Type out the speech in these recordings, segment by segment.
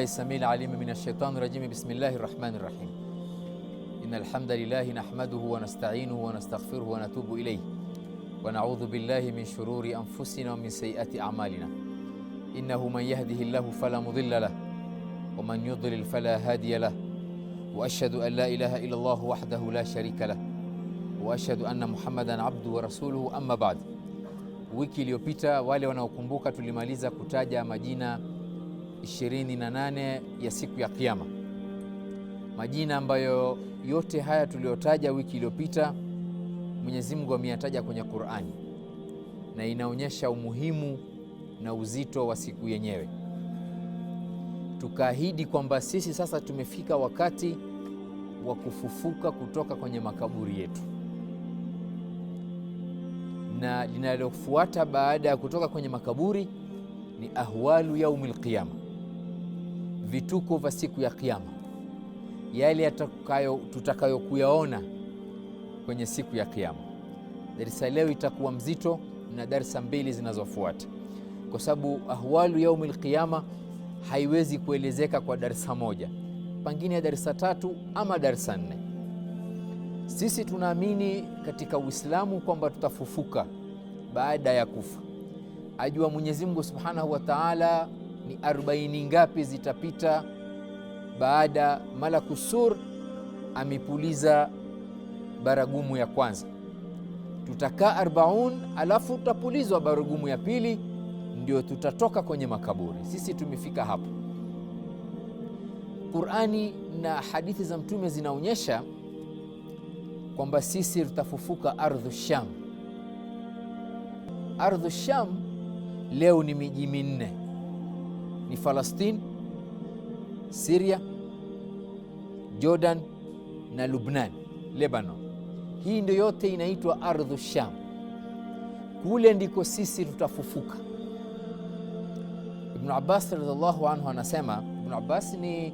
billahi samil alim minash shaitani rajim. Bismillahir rahmanir rahim. Innal hamdalillahi nahmaduhu wa nasta'inuhu wa nastaghfiruhu wa natubu ilayhi wa na'udhu billahi min shururi anfusina wa min sayyiati a'malina. Innahu man yahdihillahu fala mudilla lahu wa man yudlil fala hadiya lahu wa ashhadu an la ilaha illa Allah wahdahu la sharika lahu wa ashhadu anna Muhammadan abduhu wa rasuluhu, amma ba'd. Wiki iliyopita, wale wanaokumbuka, tulimaliza kutaja majina 28 ya siku ya Kiyama, majina ambayo yote haya tuliyotaja wiki iliyopita Mwenyezi Mungu ameyataja kwenye Qur'ani, na inaonyesha umuhimu na uzito wa siku yenyewe. Tukaahidi kwamba sisi sasa tumefika wakati wa kufufuka kutoka kwenye makaburi yetu, na linalofuata baada ya kutoka kwenye makaburi ni ahwalu yaumil qiyama, vituko vya siku ya Kiyama, yale tutakayokuyaona kwenye siku ya Kiyama. Darasa leo itakuwa mzito na darasa mbili zinazofuata, kwa sababu ahwalu yaumil qiyama haiwezi kuelezeka kwa darasa moja, pengine darasa 3 ama darasa 4. Sisi tunaamini katika Uislamu kwamba tutafufuka baada ya kufa. Ajua Mwenyezi Mungu Subhanahu wa Ta'ala ni 40 ngapi zitapita baada malakusur amepuliza baragumu ya kwanza. Tutakaa 40, alafu tutapulizwa baragumu ya pili, ndio tutatoka kwenye makaburi. Sisi tumefika hapo. Qur'ani na hadithi za Mtume zinaonyesha kwamba sisi tutafufuka ardhu Sham. Ardhu Sham leo ni miji minne, ni Palestina, Syria, Jordan na Lebanon, Lebanon. Hii ndio yote inaitwa ardhu Sham. Kule ndiko sisi tutafufuka. Ibn Abbas radhiallahu anhu anasema, Ibn Abbas ni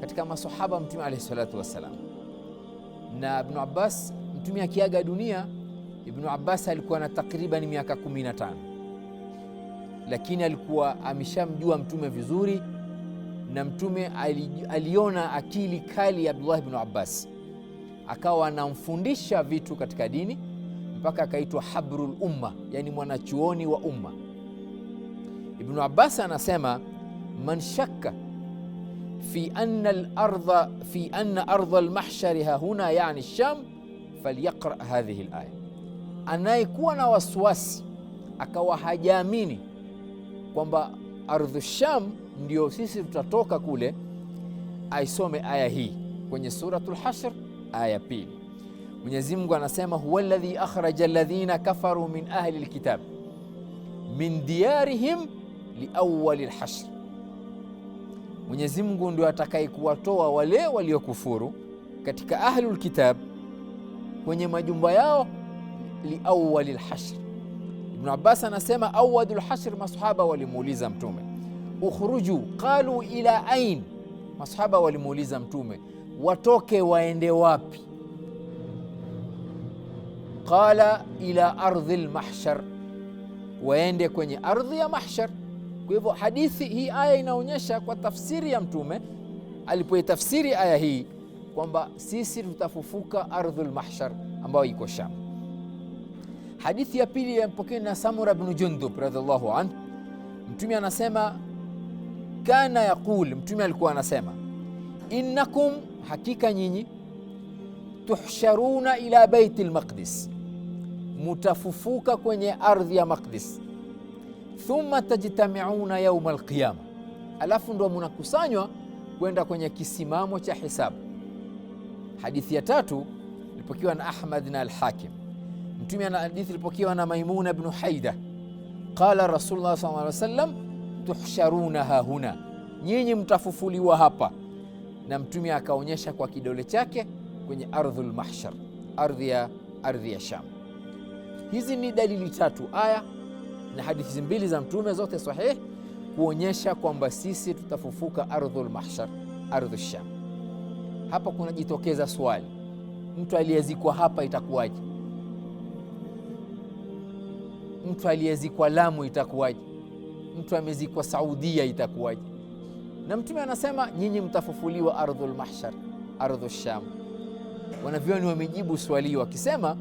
katika masahaba Mtume alayhi salatu wassalam, na Ibn Abbas, Mtume akiaga dunia, Ibn Abbas alikuwa na takriban miaka 15, lakini alikuwa ameshamjua Mtume vizuri, na Mtume aliona akili kali ya Abdullah ibn Abbas, akawa anamfundisha vitu katika dini mpaka akaitwa habrul umma, yani mwanachuoni wa umma. Ibn Abbas anasema, man shakka fi anna ardha al-mahshari hahuna yani Sham falyaqra hadhihi al-aya. Anayekuwa na wasiwasi akawa hajaamini kwamba ardhu Sham ndio sisi tutatoka kule, aisome aya hii kwenye suratul Hashr aya 2. Mwenyezi Mungu anasema, huwa alladhi akhraja alladhina kafaru min ahli alkitab min diyarihim liawwali alhashr. Mwenyezi Mungu ndio atakayekuwatoa wale waliokufuru katika ahlul kitab kwenye majumba yao liawwali alhashr. Ibn Abbas anasema, awwadul hashr, masahaba walimuuliza Mtume, ukhruju qalu ila ain, masahaba walimuuliza Mtume watoke waende wapi? Qala ila ardhi al-mahshar, waende kwenye ardhi ya mahshar. Kwa hivyo hadithi hii, aya inaonyesha kwa tafsiri ya Mtume alipoitafsiri aya hii kwamba sisi tutafufuka ardhul mahshar ambayo iko Sham. Hadithi ya pili yapokea na Samura ibn Jundub radhiallahu anhu. Mtume anasema, kana yaqul, Mtume alikuwa anasema, innakum, hakika nyinyi, tuhsharuna ila baitil maqdis, mutafufuka kwenye ardhi ya Maqdis, thumma tajtami'una yawm alqiyama, alafu ndo mnakusanywa kwenda kwenye kisimamo cha hisabu. Hadithi ya tatu ilipokewa na Ahmad na al-Hakim. Mtume ana hadithi ilipokewa na Maimuna ibn Haida, qala Rasulullah sallallahu alaihi wasallam, tuhsharuna hahuna, nyinyi mtafufuliwa hapa. Na Mtume akaonyesha kwa kidole chake kwenye ardhul mahshar, ardhi ya Sham. Hizi ni dalili 3, aya na hadithi 2 za Mtume, zote sahihi, kuonyesha kwamba sisi tutafufuka ardhul mahshar, ardhu Sham. Hapa kunajitokeza swali, mtu aliyezikwa hapa itakuwaje? Mtu aliyezikwa Lamu itakuwaje? Mtu amezikwa Saudia itakuwaje? Na Mtume anasema nyinyi mtafufuliwa ardhul mahshar, ardhu Sham. Wanavyoni wamejibu swali wakisema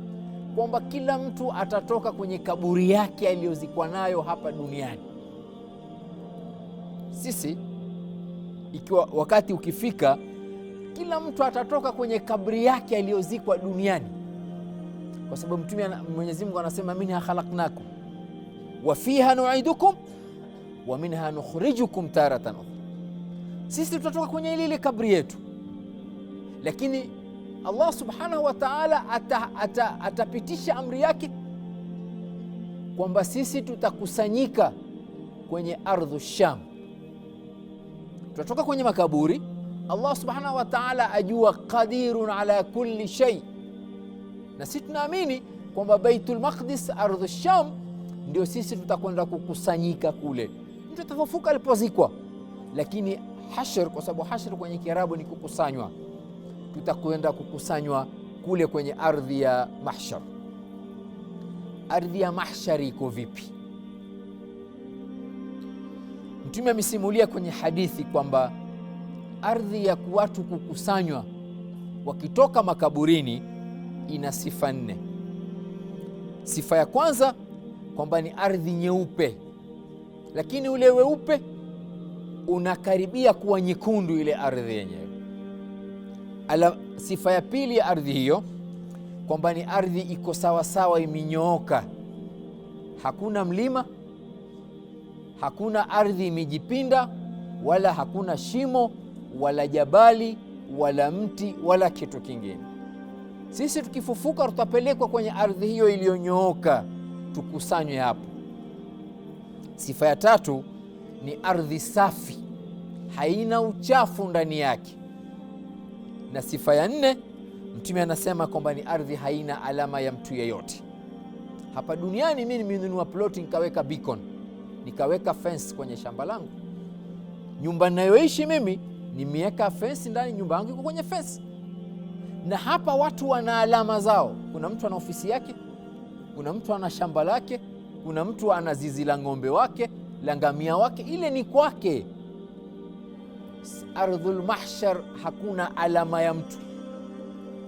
kwamba kila mtu atatoka kwenye kaburi yake aliyozikwa nayo hapa duniani. Sisi ikiwa wakati ukifika, kila mtu atatoka kwenye kaburi yake aliyozikwa duniani, kwa sababu Mtume Mwenyezi Mungu anasema minha khalaqnakum wa fiha nu'idukum wa minha nukhrijukum taratan ukhra. Sisi tutatoka kwenye ile kaburi yetu, lakini Allah subhanahu wa ta'ala atapitisha amri yake kwamba sisi tutakusanyika kwenye ardhu Sham. Tutatoka kwenye makaburi. Allah subhanahu wa ta'ala ajua qadirun ala kulli shay, na sisi tunaamini kwamba Baitul Maqdis, ardhu Sham, ndio sisi tutakwenda kukusanyika kule. Mtu atafufuka alipozikwa, lakini hashr, kwa sababu hashr kwenye Kiarabu ni kukusanywa, tutakwenda kukusanywa kule kwenye ardhi ya mahshar. Ardhi ya mahshari iko vipi? Mtume amesimulia kwenye hadithi kwamba ardhi ya watu kukusanywa wakitoka makaburini ina sifa 4. Sifa ya kwanza kwamba ni ardhi nyeupe, lakini ule weupe unakaribia kuwa nyekundu ile ardhi yenyewe. Sifa ya pili ya ardhi hiyo kwamba ni ardhi iko sawa sawa, imenyooka, hakuna mlima, hakuna ardhi imejipinda, wala hakuna shimo wala jabali wala mti wala kitu kingine. Sisi tukifufuka tutapelekwa kwenye ardhi hiyo iliyonyooka, tukusanywe hapo. Sifa ya tatu ni ardhi safi, haina uchafu ndani yake. Na sifa ya 4, Mtume anasema kwamba ni ardhi haina alama ya mtu yeyote. Hapa duniani mimi nimenunua ploti, nikaweka beacon, nikaweka fence kwenye shamba langu. Nyumba ninayoishi mimi nimeweka fence ndani, nyumba yangu iko kwenye fence. Na hapa watu wana alama zao. Kuna mtu ana ofisi yake, kuna mtu ana shamba lake, kuna mtu ana zizi la ng'ombe wake, la ngamia wake, ile ni kwake. Ardhul mahshar hakuna alama ya mtu.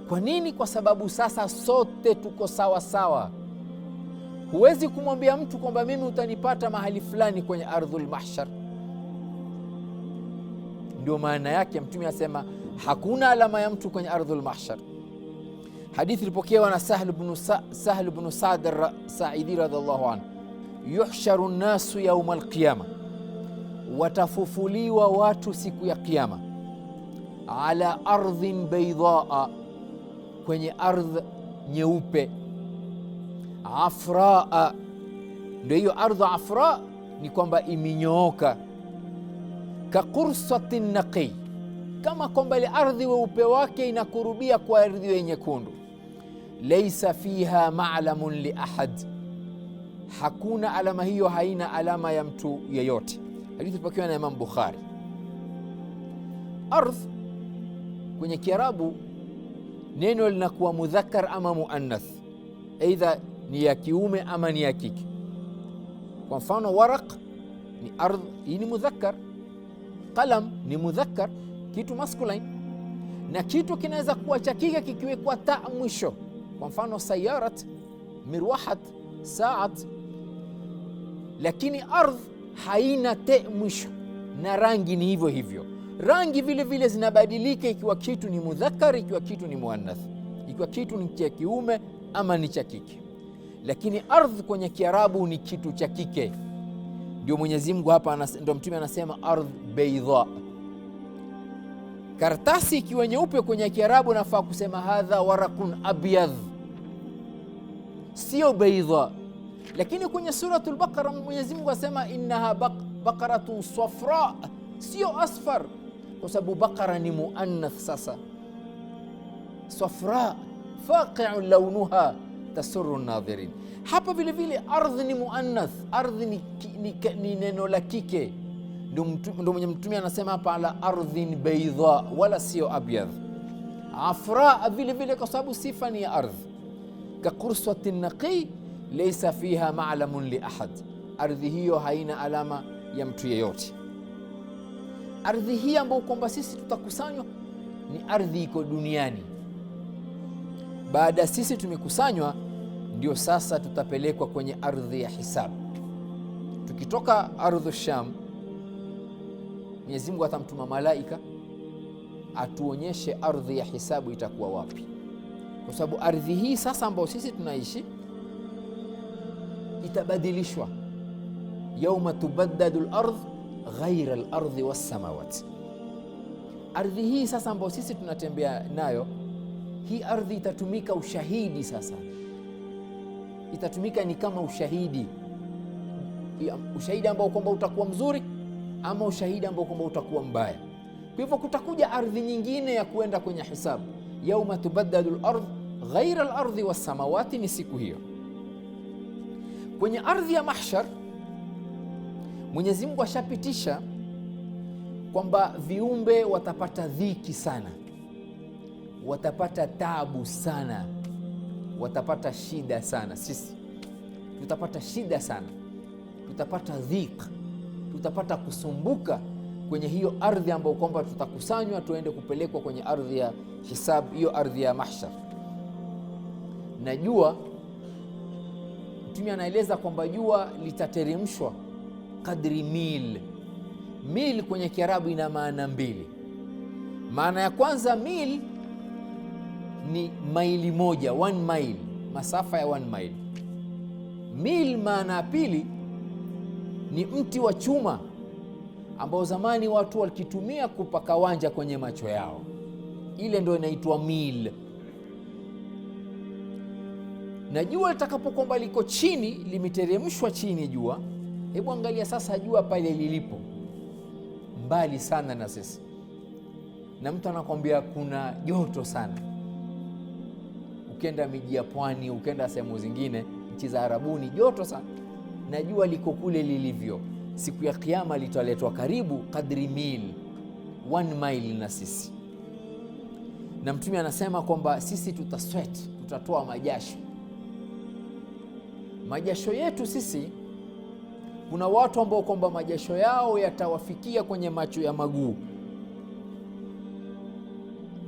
Kwa nini? Kwa sababu sasa sote tuko sawa sawa. Huwezi kumwambia mtu kwamba mimi utanipata mahali fulani kwenye ardhul mahshar. Ndio maana yake Mtume asema hakuna alama ya mtu kwenye ardhul mahshar. Hadithi ilipokewa na Sahl ibn Sa'd as-Sa'idi radhiallahu anhu, yuhsharu an-nasu yawm al-qiyama, watafufuliwa watu siku ya Kiyama, ala ardhin baydaa, kwenye ardh nyeupe, afraa. Ndio hiyo ardhu afra ni kwamba imenyooka, ka qursatin naqi, kama kwamba ile ardhi weupe wake inakurubia kwa ardhi nyekundu. Laysa fiha ma'lamun li ahad, hakuna alama hiyo, haina alama ya mtu yeyote. Hadithi ipokewa na Imam Bukhari. Ardh kwenye Kiarabu neno linakuwa mudhakkar ama muannath, aidha ni ya kiume ama ni ya kike. Kwa mfano waraq ni ardh, hii ni mudhakkar. Qalam ni mudhakkar, kitu masculine. Na kitu kinaweza kuwa cha kike kikiwekwa ta mwisho. Kwa mfano sayarat, mirwahat, saat. Lakini ardh haina te mwisho, na rangi ni hivyo hivyo. Rangi vile vile zinabadilika ikiwa kitu ni mudhakkar, ikiwa kitu ni muannath, ikiwa kitu ni cha kiume ama ni cha kike. Lakini ardh kwenye Kiarabu ni kitu cha kike. Ndio Mwenyezi Mungu hapa, ndio Mtume anasema ardh baydha. Karatasi ikiwa nyeupe kwenye Kiarabu nafaa kusema hadha waraqun abyadh, sio baydha. Lakini kwenye suratul Baqara Mwenyezi Mungu asema innaha baqaratun safra, sio asfar, kwa sababu baqara ni muannath. Sasa safra faqi'un launuha tasurru an-nadhirin. Hapa vile vile ardhi ni muannath, ardhi ni neno la kike. Ndio mwenye Mtume anasema hapa ala ardhin baydha, wala sio abyadh. Afra vile vile kwa sababu sifa ni ya ardh. Ka qursatin naqi laysa fiha ma'lamun li ahad, ardhi hiyo haina alama ya mtu yeyote. ardhi hii ambayo kwamba sisi tutakusanywa ni ardhi iko duniani. Baada sisi tumekusanywa, ndio sasa tutapelekwa kwenye ardhi ya hisabu. Tukitoka ardhi Sham, Mwenyezi Mungu atamtuma malaika atuonyeshe ardhi ya hisabu itakuwa wapi, kwa sababu ardhi hii sasa ambayo sisi tunaishi itabadilishwa. Yauma tubaddadu al-ardh ghaira al-ardhi was-samawati. Ardhi hii sasa ambayo sisi tunatembea nayo, hii ardhi itatumika ushahidi. Sasa itatumika ni kama ushahidi ambao kwamba utakuwa mzuri ama ushahidi ambao kwamba utakuwa mbaya. Kwa hivyo kutakuja ardhi nyingine ya kuenda kwenye hisabu. Yauma tubaddadu al-ardh ghaira al-ardhi was-samawati, ni siku hiyo. Kwenye ardhi ya mahshar, Mwenyezi Mungu ashapitisha kwamba viumbe watapata dhiki sana, watapata taabu sana, watapata shida sana. Sisi tutapata shida sana, tutapata dhiki, tutapata kusumbuka kwenye hiyo ardhi ambayo kwamba tutakusanywa tuende kupelekwa kwenye ardhi ya hisabu, hiyo ardhi ya mahshar. Na jua, Mtume anaeleza kwamba jua litateremshwa kadri mil. Mil kwenye Kiarabu ina maana mbili. Maana ya kwanza, mil ni maili moja, 1 mile, masafa ya 1 mile. Mil maana ya pili ni mti wa chuma ambao zamani watu walikitumia kupaka wanja kwenye macho yao, ile ndio inaitwa mil. Na jua litakapokuwa liko chini, limeteremshwa chini jua. Hebu angalia sasa jua pale lilipo mbali sana na sisi, na mtu anakwambia kuna joto sana. Ukenda miji ya pwani, ukenda sehemu zingine, nchi za Arabuni, joto sana, na jua liko kule lilivyo. Siku ya Kiyama litaletwa karibu kadri mil, 1 mile na sisi. Na Mtume anasema kwamba sisi tutasweat, tutatoa majasho. Majasho yetu sisi, kuna watu ambao kwamba majasho yao yatawafikia kwenye macho ya maguu,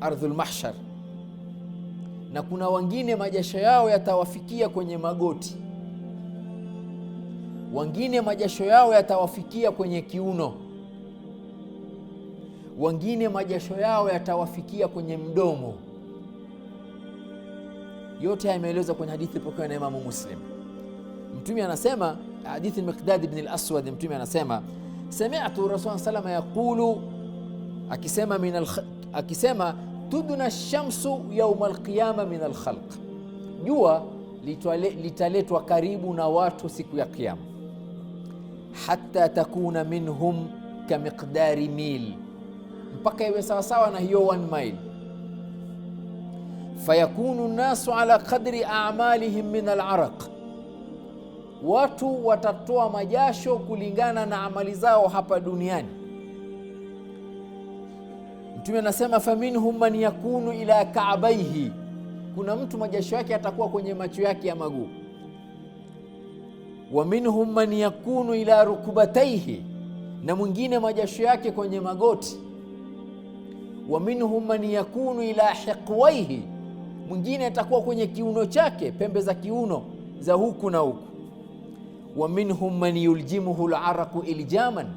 ardhul mahshar, na kuna wengine majasho yao yatawafikia kwenye magoti, wengine majasho yao yatawafikia kwenye kiuno, wengine majasho yao yatawafikia kwenye mdomo. Yote yameelezwa kwenye hadithi iliyopokewa na Imamu Muslim. Mtume anasema, hadithi al-Miqdad ibn al-Aswad, Mtume anasema sami'tu Rasulullah sallallahu alayhi wasallam yaqulu, akisema tudna ash-shamsu yawm al-qiyama min al-khalq, jua litaletwa karibu na watu siku ya Kiyama, hatta takuna minhum kamiqdari mil, mpaka iwe sawasawa na hiyo 1 mile. Fayakunu nasu ala qadri a'malihim min al-araq, watu watatoa majasho kulingana na amali zao hapa duniani. Mtume anasema faminhum man yakunu ila ka'bayhi, kuna mtu majasho yake atakuwa kwenye macho yake ya maguu. Wa minhum man yakunu ila rukubataihi, na mwingine majasho yake kwenye magoti. Wa minhum man yakunu ila hiqwaihi, mwingine atakuwa kwenye kiuno chake, pembe za kiuno za huku na huku. Wa minhum man yuljimuhu al-araqu iljaman,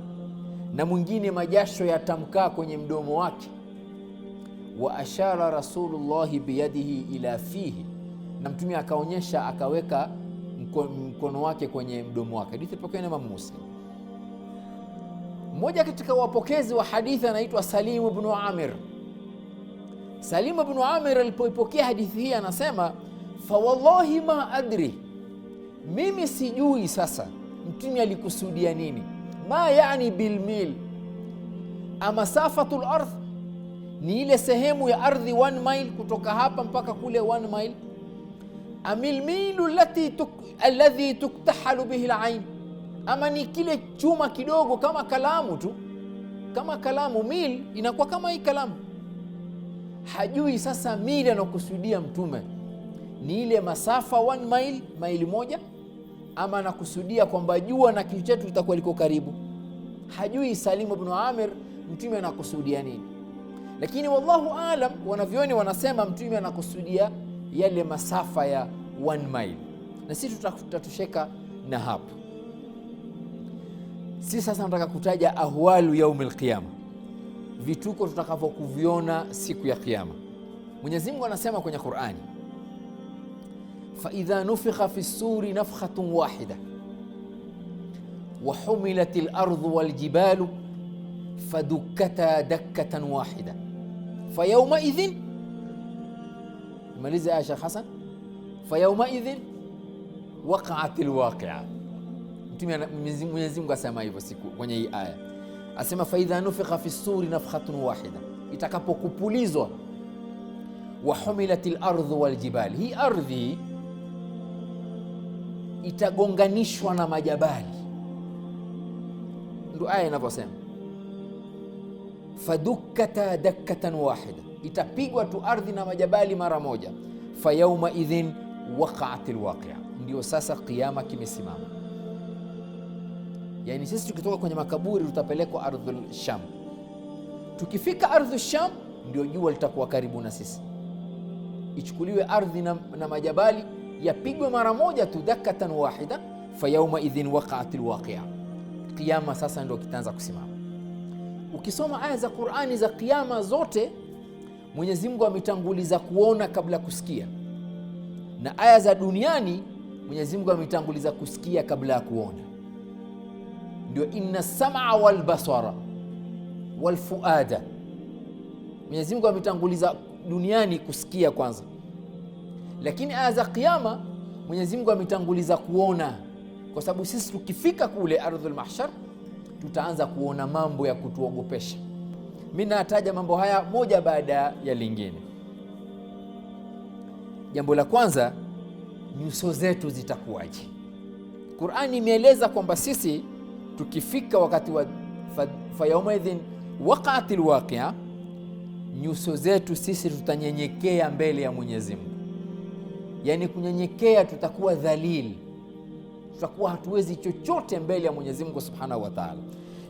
na mwingine majasho yatamkaa kwenye mdomo wake. Wa ashara Rasulullah biyadihi ila fihi, na Mtume akaonyesha, akaweka mkono wake kwenye mdomo wake. Hadithi ipokewa na Imam Muslim. Mmoja katika wapokezi wa hadithi anaitwa Salim ibn Amir. Salim ibn Amir alipoipokea hadithi hii anasema, fa wallahi ma adri, mimi sijui sasa Mtume alikusudia nini. Ma yani bilmil, amasafatul ardh, ni ile sehemu ya ardhi 1 mile, kutoka hapa mpaka kule 1 mile. Amilmilu alladhi tuktahalu bihi alain, ama ni kile chuma kidogo kama kalamu tu, kama kalamu. Mil inakuwa kama hii kalamu. Hajui sasa mili anakusudia Mtume ni ile masafa 1 mile, maili moja, ama anakusudia kwamba jua na kitu chetu litakuwa liko karibu. Hajui Salim ibn Amir mtume anakusudia nini. Lakini wallahu alam, wanavyoni wanasema mtume anakusudia yale masafa ya 1 mile, na sisi tutatosheka na hapo. Sisi sasa nataka kutaja ahwalu yaumil qiyama, vituko tutakavyokuviona siku ya kiyama. Mwenyezi Mungu anasema kwenye Qur'ani, fa idha nufikha fi suri nafkhatun wahida wa humilatil ardu wal jibalu fadukkata dakkatan wahida fa yawma idhin, maliza ya Sheikh Hassan, fa yawma idhin waqa'atil waqi'a. Mwenyezi Mungu asema hivyo siku kwenye hii aya, asema fa idha nufikha fi suri nafkhatun wahida, itakapokupulizwa, wa humilatil ardu wal jibali, hii ardhi itagonganishwa na majabali, ndio aya inavyosema. Fadukkata dakkatan wahida, itapigwa tu ardhi na majabali mara moja. Fa yawma idhin waqa'atil waqi'a, ndio sasa kiyama kimesimama. Yani sisi tukitoka kwenye makaburi tutapelekwa ardhul Sham. Tukifika ardhul Sham ndio jua litakuwa karibu na sisi, ichukuliwe ardhi na majabali, yapigwe mara moja tu, dakkatan wahida. Fa yawma idhin waqa'atil waqi'a, kiyama sasa ndio kitaanza kusimama. Ukisoma aya za Qur'ani za kiyama zote, Mwenyezi Mungu ametanguliza kuona kabla kusikia, na aya za duniani Mwenyezi Mungu ametanguliza kusikia kabla ya kuona. Ndio inna sam'a wal basara wal fuada, Mwenyezi Mungu ametanguliza duniani kusikia kwanza, lakini aya za kiyama Mwenyezi Mungu ametanguliza kuona, kwa sababu sisi tukifika kule ardhul mahshar tutaanza kuona mambo ya kutuogopesha. Mimi nataja mambo haya moja baada ya lingine. Jambo la kwanza, nyuso zetu zitakuwaje? Qur'ani imeeleza kwamba sisi tukifika wakati wa fa yawma idhin waqa'atil waqi'a, nyuso zetu sisi tutanyenyekea mbele ya Mwenyezi Mungu. Yani kunyenyekea, tutakuwa dhalili, tutakuwa hatuwezi chochote mbele ya Mwenyezi Mungu Subhanahu wa Ta'ala.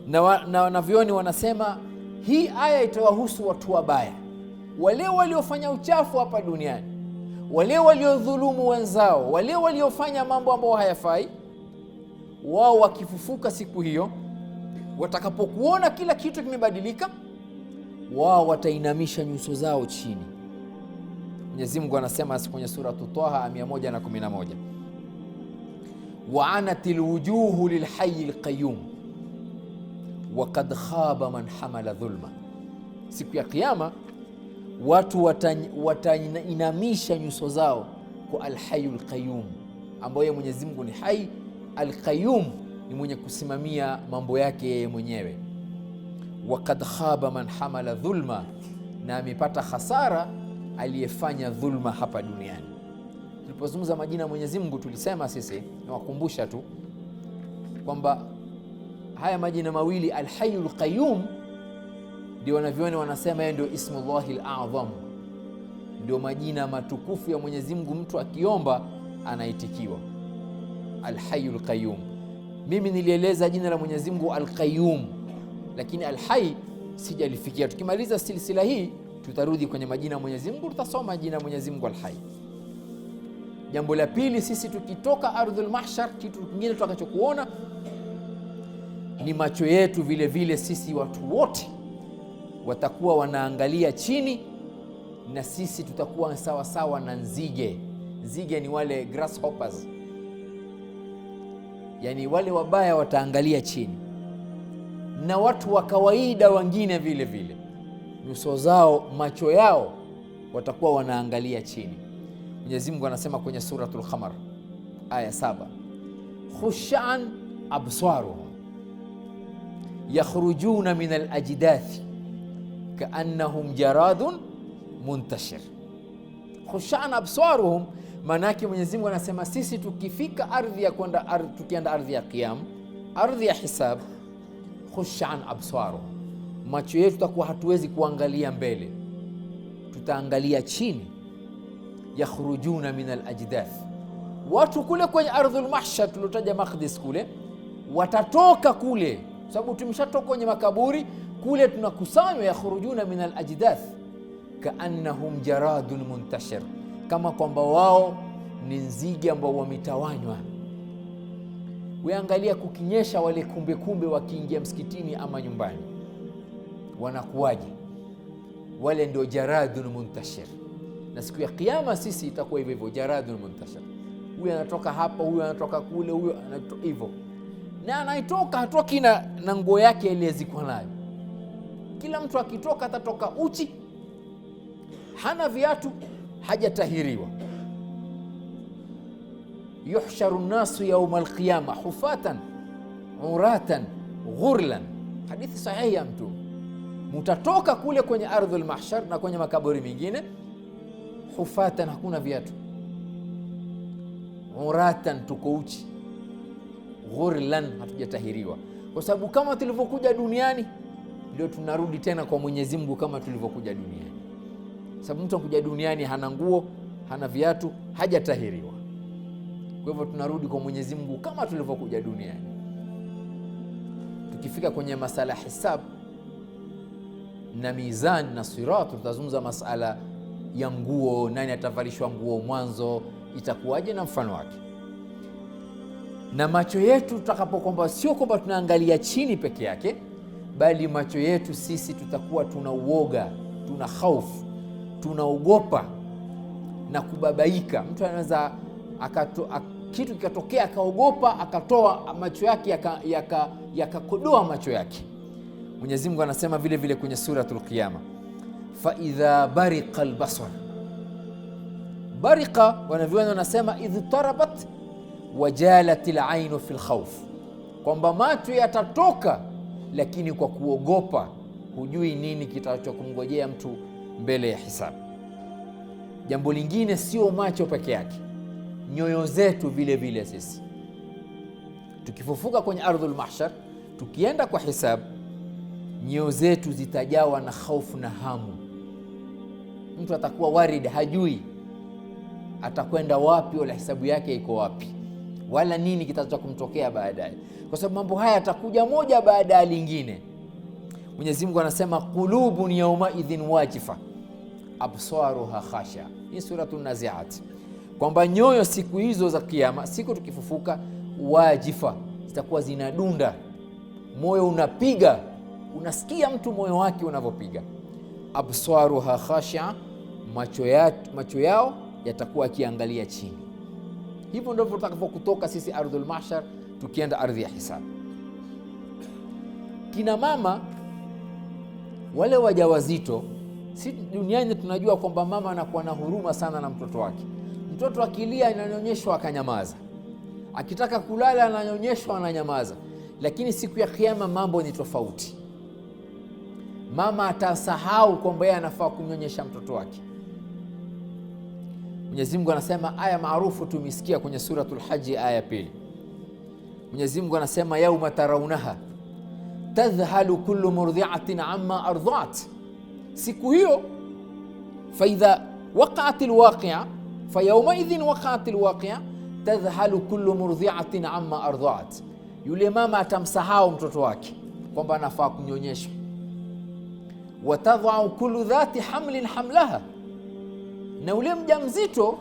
Na wanavyoni wanasema hii aya itawahusu watu wabaya, wale waliofanya uchafu hapa duniani, wale waliodhulumu wenzao, wale waliofanya mambo ambayo hayafai. Wao wakifufuka siku hiyo, watakapokuona kila kitu kimebadilika, wao watainamisha nyuso zao chini. Mwenyezi Mungu anasema kwenye sura Taha 111, wa anatil wujuhu lilhayyil qayyum wa qad khaba man hamala dhulma. Siku ya kiyama watu watainamisha nyuso zao kwa alhayyul qayyum, ambaye Mwenyezi Mungu ni hai. Al-Qayyum ni mwenye kusimamia mambo yake yeye mwenyewe. Wa qad khaba man hamala dhulma, na amepata hasara aliyefanya dhulma hapa duniani. Tulipozungumza majina ya Mwenyezi Mungu tulisema sisi, nawakumbusha tu kwamba haya majina mawili Al-Hayyul Qayyum ndio wanavyoni wanasema yeye ndio Ismullahil A'zam, ndio majina matukufu ya Mwenyezi Mungu, mtu akiomba anaitikiwa. Al-Hayyul Qayyum. Mimi nilieleza jina la Mwenyezi Mungu Al-Qayyum, lakini Al-Hayy sijalifikia. Tukimaliza silsila hii tutarudi kwenye majina ya Mwenyezi Mungu, tutasoma jina la Mwenyezi Mungu Al-Hayy. Jambo la pili, sisi tukitoka ardhul mahshar, kitu kingine tutakachokuona ni macho yetu vile vile. Sisi watu wote watakuwa wanaangalia chini, na sisi tutakuwa sawa sawa na nzige. Nzige ni wale grasshoppers, yani wale wabaya wataangalia chini, na watu wa kawaida wengine vile vile nyuso zao, macho yao watakuwa wanaangalia chini. Mwenyezi Mungu anasema kwenye suratul Qamar aya 7, khushan absaruhum yakhrujuna min al-ajdathi kaannahum jaradun muntashir. Khushan absaruhum, manake Mwenyezi Mungu anasema sisi tukifika ardhi ya kwenda tukienda ardhi ya qiyam, ardhi ya hisab, khushan absaruhum, macho yetu tutakuwa hatuwezi kuangalia mbele, tutaangalia chini. Yakhrujuna min al-ajdath, watu kule kwenye ardhul mahshar tulotaja Maqdis kule, watatoka kule, sababu tumeshatoka kwenye makaburi, kule tunakusanywa, yakhrujuna min al-ajdath kaannahum jaradun muntashir, kama kwamba wao ni nzige ambao wametawanywa. Weangalia kukinyesha, wale kumbe kumbe wakiingia msikitini ama nyumbani wanakuwaje? Wale ndio jaradun muntashir. Na siku ya kiyama sisi itakuwa hivyo hivyo, jaradun muntashir. Huyu anatoka hapa, huyu anatoka kule, huyu anatoka hivyo, na anaitoka hatoki na nguo yake iliyozikwa nayo. Kila mtu akitoka atatoka uchi, hana viatu, hajatahiriwa. Yuhsharu nnasu yauma alqiyama hufatan uratan ghurlan, hadithi sahihi ya Mtume. Mutatoka kule kwenye ardhul mahshar na kwenye makaburi mengine, hufatan, hakuna viatu, uratan, tuko uchi, ghurlan, hatujatahiriwa. Kwa sababu kama tulivyokuja duniani ndio tunarudi tena kwa Mwenyezi Mungu kama tulivyokuja duniani. Sababu mtu anakuja duniani hana nguo, hana viatu, hajatahiriwa. Kwa hivyo tunarudi kwa Mwenyezi Mungu kama tulivyokuja duniani. Tukifika kwenye masala hisab na mizan na sirat, tutazungumza masala ya nguo, nani atavalishwa nguo mwanzo, itakuwaje na mfano wake. Na macho yetu tutakapokwamba, sio kwamba tunaangalia chini peke yake, bali macho yetu sisi tutakuwa tuna uoga, tuna hofu, tunaogopa na kubabaika. Mtu anaweza kitu kikatokea akaogopa, akatoa macho yake, yakakodoa macho yake. Mwenyezi Mungu anasema vile vile kwenye suratul Qiyama, fa idha bariqa albasar. Bariqa wanavyuoni wanasema idh tarabat wajalat alainu fi alkhawf, kwamba macho yatatoka lakini kwa kuogopa, hujui nini kitachokungojea mtu mbele ya hisabu. Jambo lingine sio macho peke yake, nyoyo zetu vile vile. Sisi tukifufuka kwenye ardhul mahshar, tukienda kwa hisabu, nyoyo zetu zitajawa na hofu na hamu. Mtu atakuwa warid, hajui atakwenda wapi wala hisabu yake iko wapi wala nini kitakachokumtokea baadaye, kwa sababu mambo haya yatakuja moja baada ya lingine. Mwenyezi Mungu anasema qulubun yawma idhin wajifa absaruha khasha, hii suratul Naziat, kwamba nyoyo siku hizo za kiyama, siku tukifufuka, wajifa, zitakuwa zinadunda, moyo unapiga, unasikia mtu moyo wake unavyopiga. Absaruha khasha, macho yao yatakuwa akiangalia chini. Hivyo ndivyo tutakapokutoka sisi ardhul mahshar tukienda ardhi ya hisab. Kina mama wale wajawazito, si duniani tunajua kwamba mama anakuwa na huruma sana na mtoto wake. Mtoto akilia ananyonyeshwa akanyamaza, akitaka kulala ananyonyeshwa ananyamaza. Lakini siku ya kiyama mambo ni tofauti. Mama atasahau kwamba yeye anafaa kumnyonyesha mtoto wake. Mwenyezi Mungu anasema, aya maarufu tumisikia kwenye suratul Hajj aya 2. Mwenyezi Mungu anasema, yauma tarawunaha tadhhalu kullu murdi'atin amma arda'at. Siku hiyo, fa idha waqa'atil waqi'a fa yawma idhin waqa'atil waqi'a tadhhalu kullu murdi'atin amma arda'at. Yule mama atamsahau mtoto wake kwamba anafaa kunyonyeshwa. Wa tadha'u kullu dhati hamlin hamlaha, na ule mjamzito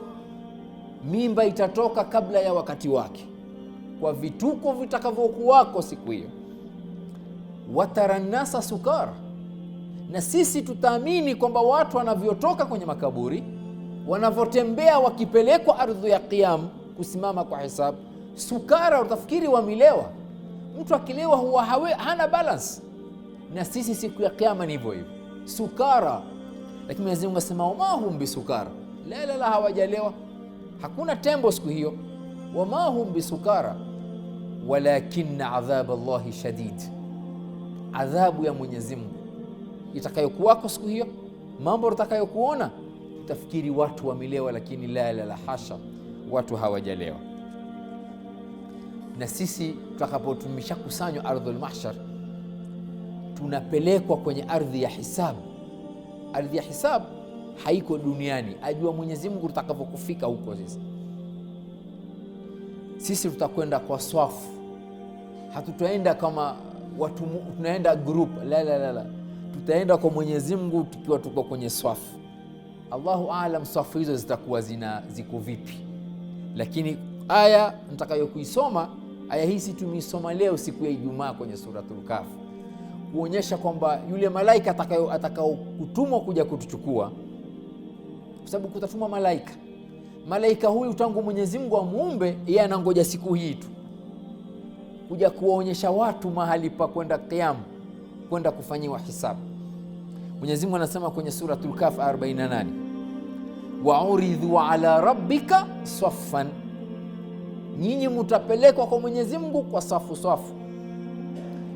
mimba itatoka kabla ya wakati wake, kwa vituko vitakavyokuwako siku hiyo. Watara nnasa sukara, na sisi tutaamini kwamba watu wanavyotoka kwenye makaburi, wanavyotembea wakipelekwa ardhi ya Qiyam kusimama kwa hisabu, sukara, utafikiri wamilewa. Mtu akilewa huwa hana balance. Na sisi siku ya Qiyama ni hivyo hivyo, sukara. Lakini Mwenyezi Mungu asema, wama hum bisukara, la hawajalewa, hakuna tembo siku hiyo. Wama hum bisukara walakinna adhab Allahi shadid, adhabu ya Mwenyezi Mungu itakayokuwako siku hiyo, mambo utakayokuona utafikiri watu wamelewa, lakini la hasha, watu hawajalewa. Na sisi tutakapotumisha kusanywa ardhul mahshar, tunapelekwa kwenye ardhi ya hisab. Ardhi ya hisab haiko duniani, ajua Mwenyezi Mungu tutakapokufika huko. Sisi tutakwenda kwa swafu, hatutaenda kama watu tunaenda group. La, tutaenda kwa Mwenyezi Mungu tukiwa tuko kwenye swafu. Allahu aalam swafu hizo zitakuwa ziko vipi, lakini aya nitakayokuisoma, aya hizi tumeisoma leo siku ya Ijumaa kwenye suratul Kahf, kuonyesha kwamba yule malaika atakao kutumwa kuja kutuchukua, kwa sababu kutatuma malaika huyu tangu Mwenyezi Mungu amuumbe, yeye anangoja siku hii tu kuja kuwaonyesha watu mahali pa kwenda Kiyama, kwenda kufanyiwa hisabu. Mwenyezi Mungu anasema kwenye suratul Kahf 48, wa'uridhu ala rabbika saffan, nyinyi mutapelekwa kwa Mwenyezi Mungu kwa safu.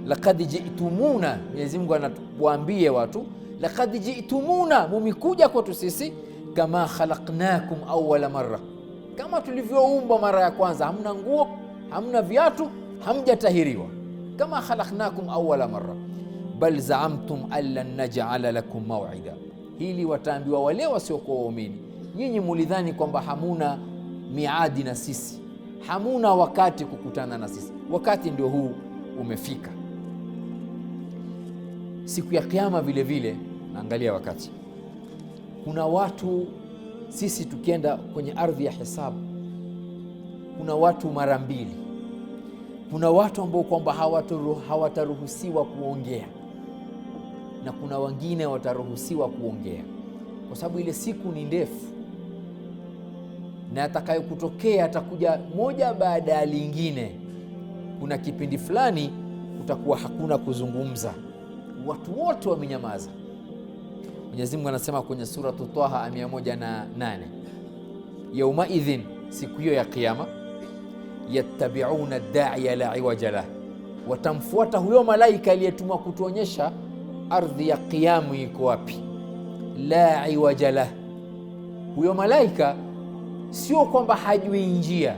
Laqad ji'tumuna, Mwenyezi Mungu anawaambie watu, laqad ji'tumuna, mumikuja kwetu sisi, kama khalaqnakum awwala marra, kama tulivyoumba mara ya kwanza. Hamna nguo, hamna viatu, hamjatahiriwa. Kama khalaqnakum awwala marra, bal zaamtum allan naj'ala lakum maw'ida. Hili wataambiwa wale wasiokuwa waumini, nyinyi mulidhani kwamba hamuna miadi na sisi, hamuna wakati kukutana na sisi. Wakati ndio huu umefika. Siku ya Kiyama vile vile, naangalia wakati, kuna watu, sisi tukienda kwenye ardhi ya hisabu, kuna watu mara mbili. Kuna watu ambao kwamba hawataruhusiwa kuongea, na kuna wengine wataruhusiwa kuongea, kwa sababu ile siku ni ndefu, na atakayokutokea atakuja moja baada ya lingine. Kuna kipindi fulani kutakuwa hakuna kuzungumza, watu wote wamenyamaza. Mwenyezi Mungu anasema kwenye suratu Taha 108, yauma idhin, siku hiyo ya Kiyama, yattabi'una ad-da'iya la iwaja lah, watamfuata huyo malaika aliyetumwa kutuonyesha ardhi ya Kiyama iko wapi. La iwaja lah, huyo malaika sio kwamba hajui njia,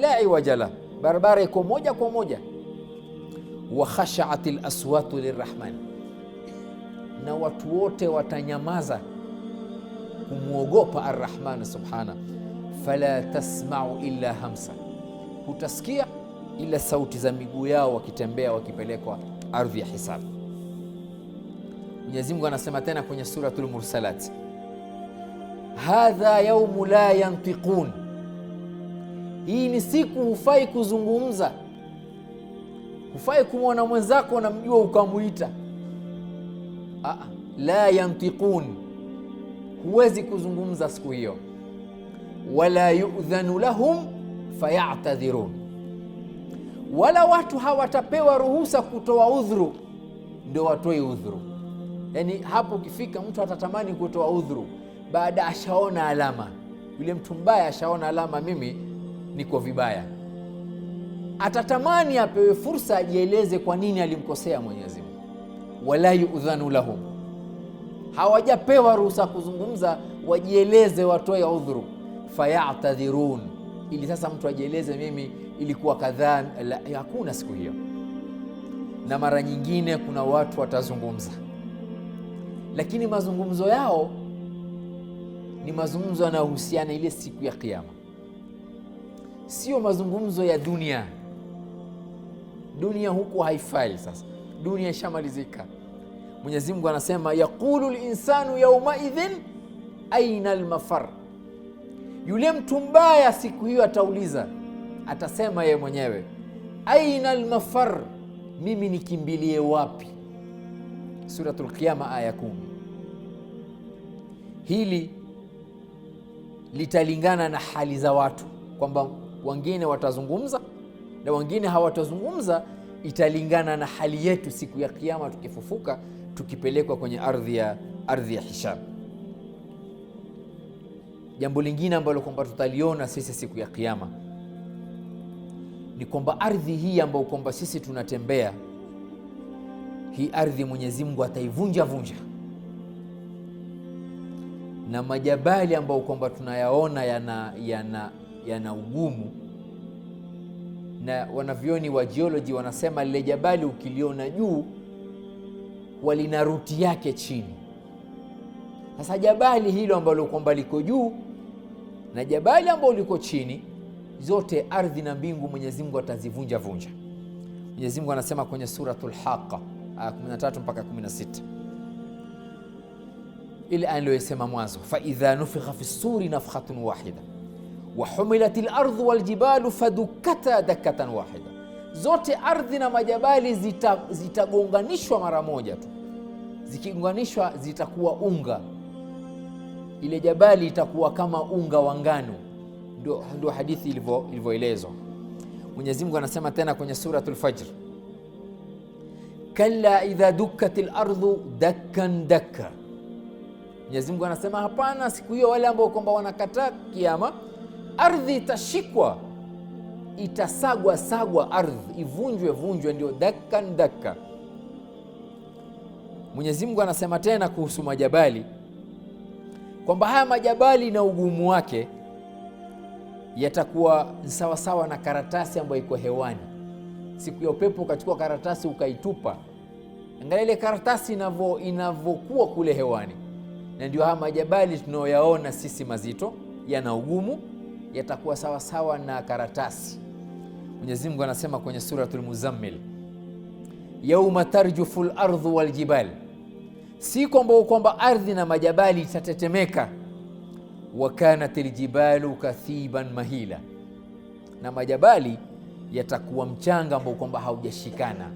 la iwaja lah, barabara iko moja kwa moja. Wa khasha'atil aswatu lirrahman, na watu wote watanyamaza kumwogopa Ar-Rahman subhana. Fala tasma'u illa hamsa, hutasikia ila sauti za miguu yao wakitembea, wakipelekwa ardhi ya hisabu. Mwenyezi Mungu anasema tena kwenye suratul Mursalat, hadha yaumu la yantiqun, hii ni siku hufai kuzungumza, hufai kumwona mwenzako unamjua ukamuita. La yantiqun, huwezi kuzungumza siku hiyo. Wala yu'dhanu lahum fayatadhirun, wala watu hawatapewa ruhusa kutoa udhuru ndio watoe udhuru. Yani hapo ukifika mtu atatamani kutoa udhuru baada ashaona alama, yule mtu mbaya ashaona alama, mimi niko vibaya, atatamani apewe fursa ajieleze kwa nini alimkosea Mwenyezi Mungu. Wala yu'dhanu lahum, hawajapewa ruhusa kuzungumza, wajieleze, watoe udhuru. Fayatadhirun, ili sasa mtu ajieleze, mimi ilikuwa kadhaa. Hakuna siku hiyo. Na mara nyingine kuna watu watazungumza, lakini mazungumzo yao ni mazungumzo yanayohusiana ile siku ya Kiyama, sio mazungumzo ya dunia. Dunia huku haifai. Sasa dunia ishamalizika. Mwenyezi Mungu anasema, yaqulu linsanu yawma idhin aina almafar, yule mtu mbaya siku hiyo atauliza, atasema yeye mwenyewe, aina almafar, mimi nikimbilie wapi? Suratul Qiyama aya 10. Hili litalingana na hali za watu, kwamba wengine watazungumza na wengine hawatazungumza. Italingana na hali yetu siku ya Kiyama, tukifufuka, tukipelekwa kwenye ardhi ya hisab. Jambo lingine ambalo kwamba tutaliona sisi siku ya Kiyama ni kwamba ardhi hii ambayo kwamba sisi tunatembea, hii ardhi Mwenyezi Mungu ataivunja vunja, na majabali ambayo kwamba tunayaona yana ugumu, na wanavyoni wa geology wanasema lile jabali ukiliona juu walina ruti yake chini. Sasa jabali hilo ambalo kwamba liko juu na jabali ambalo liko chini, zote ardhi na mbingu Mwenyezi Mungu atazivunja vunja. Mwenyezi Mungu anasema kwenye suratul Haqa 13 mpaka 16, ile aliyosema mwanzo, fa idha nufikha fi suri nafkhatun wahida wa humilatil ardu wal jibalu fadukkata dakkatan wahida, zote ardhi na majabali zitagonganishwa mara moja tu. Zikigonganishwa zitakuwa unga, ile jabali itakuwa kama unga wa ngano. Ndio hadithi ilivyoelezwa. Mwenyezi Mungu anasema tena kwenye suratul Fajr, kalla idha dukkatil ardu dakkan dakka. Mwenyezi Mungu anasema hapana, siku hiyo wale ambao kwamba wanakataa kiyama, ardhi itashikwa, itasagwa sagwa, ardhi ivunjwe, ndio dakkan dakka. Mwenyezi Mungu anasema tena kuhusu majabali kwamba haya majabali na ugumu wake yatakuwa sawa sawa na karatasi ambayo iko hewani. Siku ya upepo ukachukua karatasi ukaitupa, angalia ile karatasi inavyokuwa kule hewani. Na ndio haya majabali tunayoyaona sisi mazito, yana ugumu, yatakuwa sawa sawa na karatasi. Mwenyezi Mungu anasema kwenye suratul Muzammil, yauma tarjufu al-ardhu wal jibal, siku ambayo kwamba ardhi na majabali itatetemeka. Wa kanatil jibalu kathiban mahila, na majabali yatakuwa mchanga ambao kwamba haujashikana.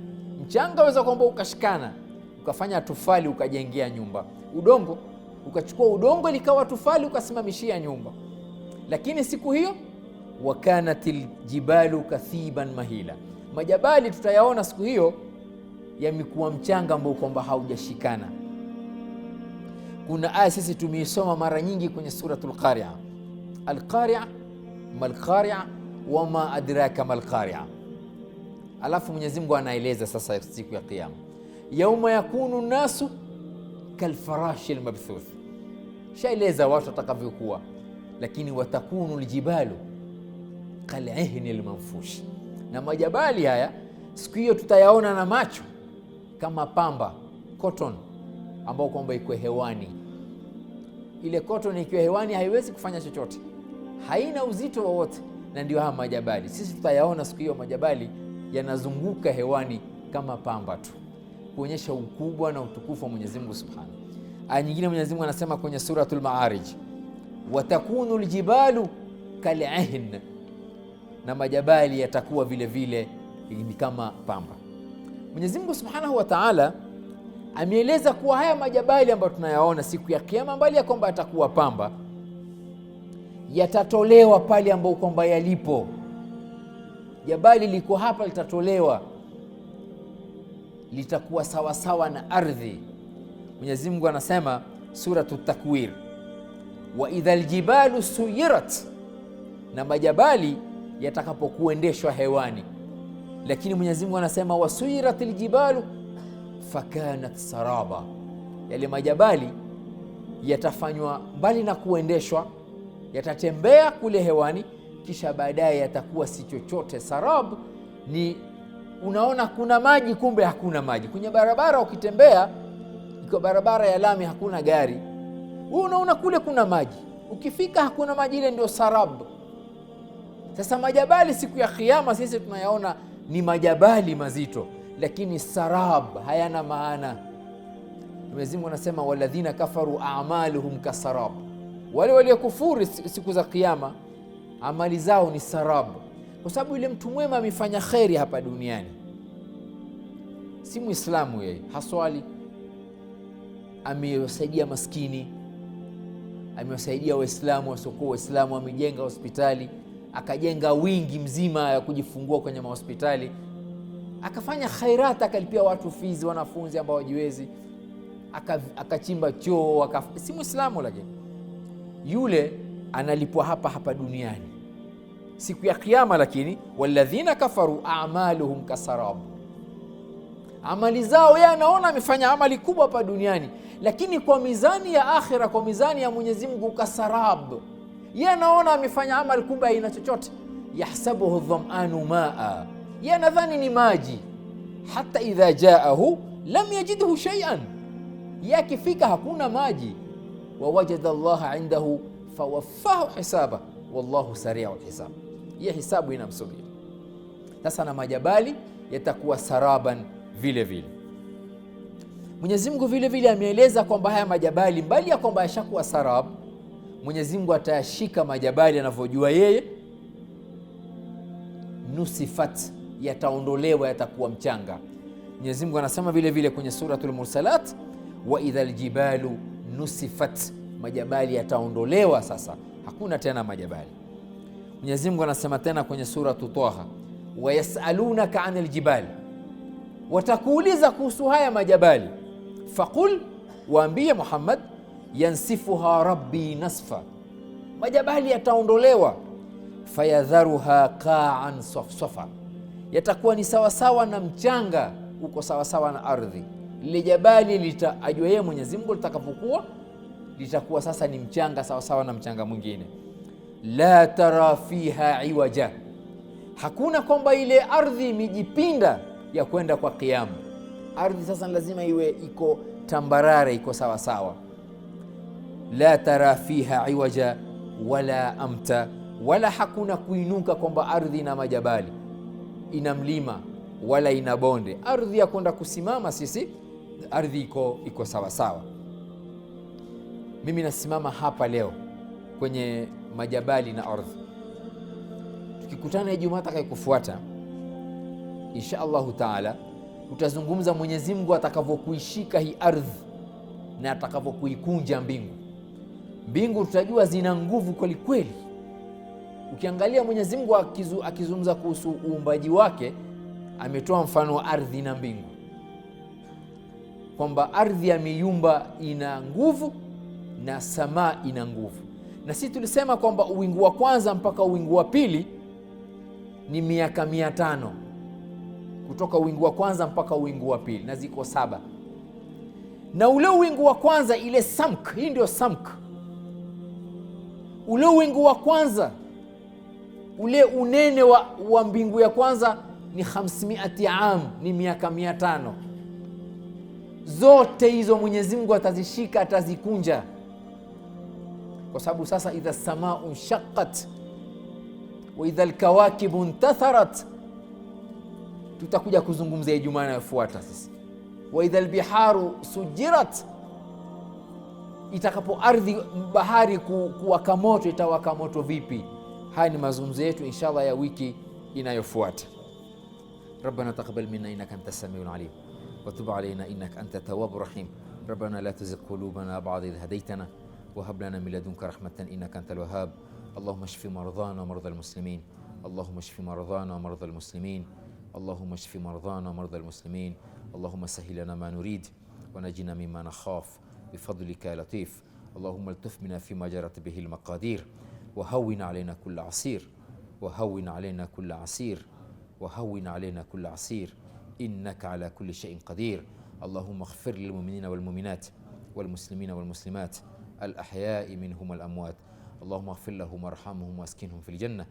Mchanga waweza kwamba ukashikana ukafanya tufali ukajengea nyumba, udongo ukachukua udongo likawa tufali ukasimamishia nyumba. Lakini siku hiyo, wa kanatil jibalu kathiban mahila, majabali tutayaona siku hiyo yamekuwa mchanga ambao kwamba haujashikana. Kuna aya sisi tumeisoma mara nyingi kwenye suratul Qari'a, al-Qari'a mal-Qari'a wama adraka mal-Qari'a. Alafu Mwenyezi Mungu anaeleza sasa siku ya kiyama, yauma yakunu nasu kalfarashi al-mabthuth. Shaeleza watu watakavyokuwa, lakini watakunu aljibalu kal'ihni al-manfush, na majabali haya siku hiyo tutayaona na macho kama pamba, cotton ambao kwamba iko hewani. Ile cotton ikiwa hewani haiwezi kufanya chochote, haina uzito wowote. Na ndio haya majabali sisi tutayaona siku hiyo, majabali yanazunguka hewani kama pamba tu, kuonyesha ukubwa na utukufu wa Mwenyezi Mungu Subhanahu. Aya nyingine Mwenyezi Mungu anasema kwenye suratul Ma'arij, watakunu aljibalu kal'ihn, na majabali yatakuwa vile vile ni kama pamba. Mwenyezi Mungu Subhanahu wa Ta'ala ameeleza kuwa haya majabali ambayo tunayaona siku ya kiyama, mbali ya kwamba yatakuwa pamba, yatatolewa pale ambapo kwamba yalipo. Jabali liko hapa, litatolewa, litakuwa sawa sawa na ardhi. Mwenyezi Mungu anasema Suratut Takwir, wa idhal jibalu suyirat, na majabali yatakapokuendeshwa hewani. Lakini Mwenyezi Mungu anasema wasuyiratil jibalu fakanat saraba, yale majabali yatafanywa mbali na kuendeshwa, yatatembea kule hewani, kisha baadaye yatakuwa si chochote. Sarab ni unaona kuna maji, kumbe hakuna maji kwenye barabara. Ukitembea iko barabara ya lami, hakuna gari, wewe unaona kule kuna maji, ukifika hakuna maji, ile ndio sarab. Sasa majabali siku ya kiyama sisi tunayaona ni majabali mazito, lakini sarab hayana maana. Mwenyezi Mungu anasema walladhina kafaru a'maluhum kasarab, wale waliokufuru siku za kiyama amali zao ni sarab. Kwa sababu yule mtu mwema amefanya khairi hapa duniani, si Muislamu yeye, haswali, amewasaidia maskini, amewasaidia Waislamu wasiokuwa Waislamu, amejenga hospitali, akajenga wingi mzima ya kujifungua kwenye mahospitali, akafanya khairata, akalipia watu fizi, wanafunzi ambao hawajiwezi, akachimba choo, si Muislamu, lakini yule analipwa hapa hapa duniani. Siku ya kiyama, lakini walladhina kafaru a'maluhum kasarab, amali zao yeye anaona amefanya amali kubwa hapa duniani, lakini kwa mizani ya akhira, kwa mizani ya Mwenyezi Mungu, kasarab, yeye anaona amefanya amali kumbe haina chochote. Yahsabuhu dham'anu ma'a, yeye anadhani ni maji. Hata idha ja'ahu lam yajidhu shay'an, yeye akifika hakuna maji. Wa wajada Allah 'indahu fawaffahu hisaba wallahu sari'ul hisab, yeye hisabu inamsubiri. Sasa na majabali yatakuwa saraban vile vile. Mwenyezi Mungu vile vile ameeleza kwamba haya majabali, mbali ya kwamba yashakuwa sarab, Mwenyezi Mungu atayashika majabali anavyojua yeye, nusifat, yataondolewa, yatakuwa mchanga. Mwenyezi Mungu anasema vile vile kwenye suratul Mursalat, wa idhal jibalu nusifat, majabali yataondolewa, sasa hakuna tena majabali. Mwenyezi Mungu anasema tena kwenye suratul Taha, wa yasalunaka anil jibali, watakuuliza kuhusu haya majabali, faqul, waambie Muhammad, yansifuha rabbi nasfa, majabali yataondolewa, fayadharuha qa'an safsafa, yatakuwa ni sawasawa na mchanga, uko sawasawa na ardhi. Lile jabali ajua yeye Mwenyezi Mungu litakapokuwa, litakuwa sasa ni mchanga sawasawa na mchanga mwingine. La tara fiha iwaja, hakuna kwamba ile ardhi imejipinda ya kwenda kwa kiyama. Ardhi sasa lazima iwe iko tambarare, iko sawasawa. La tara fiha iwaja wala amta, wala hakuna kuinuka kwamba ardhi ina majabali, ina mlima wala ina bonde. Ardhi ya kwenda kusimama sisi, ardhi iko sawasawa. Mimi nasimama hapa leo kwenye majabali na ardhi. Tukikutana Ijumaa atakayokufuata, insha Allahu taala, tutazungumza Mwenyezi Mungu atakavyokuishika hii ardhi na atakavyokuikunja mbingu. Mbingu tutajua zina nguvu kweli kweli. Ukiangalia Mwenyezi Mungu akizungumza kuhusu uumbaji wake, ametoa mfano wa ardhi na mbingu, kwamba ardhi ameiumba ina nguvu na samaa ina nguvu. Na sisi tulisema kwamba uwingu wa kwanza mpaka uwingu wa pili ni miaka 500, kutoka uwingu wa kwanza mpaka uwingu wa pili, na ziko 7. Na ule uwingu wa kwanza, ile samk, hii ndio samk, ule uwingu wa kwanza, ule unene wa mbingu ya kwanza ni 500 am, ni miaka 500. Zote hizo Mwenyezi Mungu atazishika, atazikunja, kwa sababu sasa idha samau shaqqat wa idha alkawakibu intatharat, tutakuja kuzungumzia Ijumaa inayofuata sisi. Wa idha albiharu sujirat, itakapo ardhi bahari kuwaka moto, itawaka moto vipi? Haya ni mazungumzo yetu inshallah ya wiki inayofuata. Rabbana taqabbal minna innaka antas samiul alim wa tub alayna innaka antat tawwabur rahim. Rabbana la tuzigh qulubana ba'da idh hadaytana wa hab lana min ladunka rahmatan innaka antal wahhab. Allahumma shfi maradhana wa maradha almuslimin. Allahumma shfi maradhana wa maradha almuslimin. Allahumma shfi maradhana wa maradha almuslimin. Allahumma sahhil lana ma nurid wa najina mimma nakhaf bifadlika ya latif. Allahumma altuf bina fima jarat bihi almaqadir وهون علينا كل عسير وهون علينا كل عسير وهون علينا كل عسير إنك على كل شيء قدير. اللهم اغفر للمؤمنين والمؤمنات والمسلمين والمسلمات الأحياء منهم والأموات. اللهم اغفر لهم وارحمهم واسكنهم في الجنة.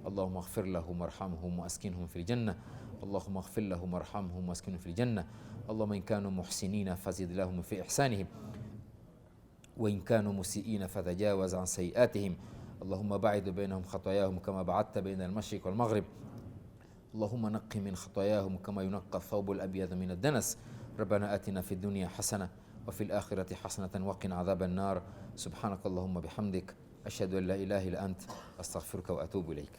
اللهم اغفر لهم وارحمهم واسكنهم في الجنة. اللهم اغفر لهم وارحمهم واسكنهم في الجنة. اللهم إن كانوا محسنين فزد لهم في إحسانهم وإن كانوا مسيئين فتجاوز عن سيئاتهم. اللهم بعد بينهم خطاياهم كما بعدت بين المشرق والمغرب. اللهم نقي من خطاياهم كما ينقى الثوب الأبيض من الدنس. ربنا آتنا في الدنيا حسنة وفي الآخرة حسنة وقنا عذاب النار. سبحانك اللهم بحمدك أشهد أن لا إله إلا أنت أستغفرك وأتوب إليك.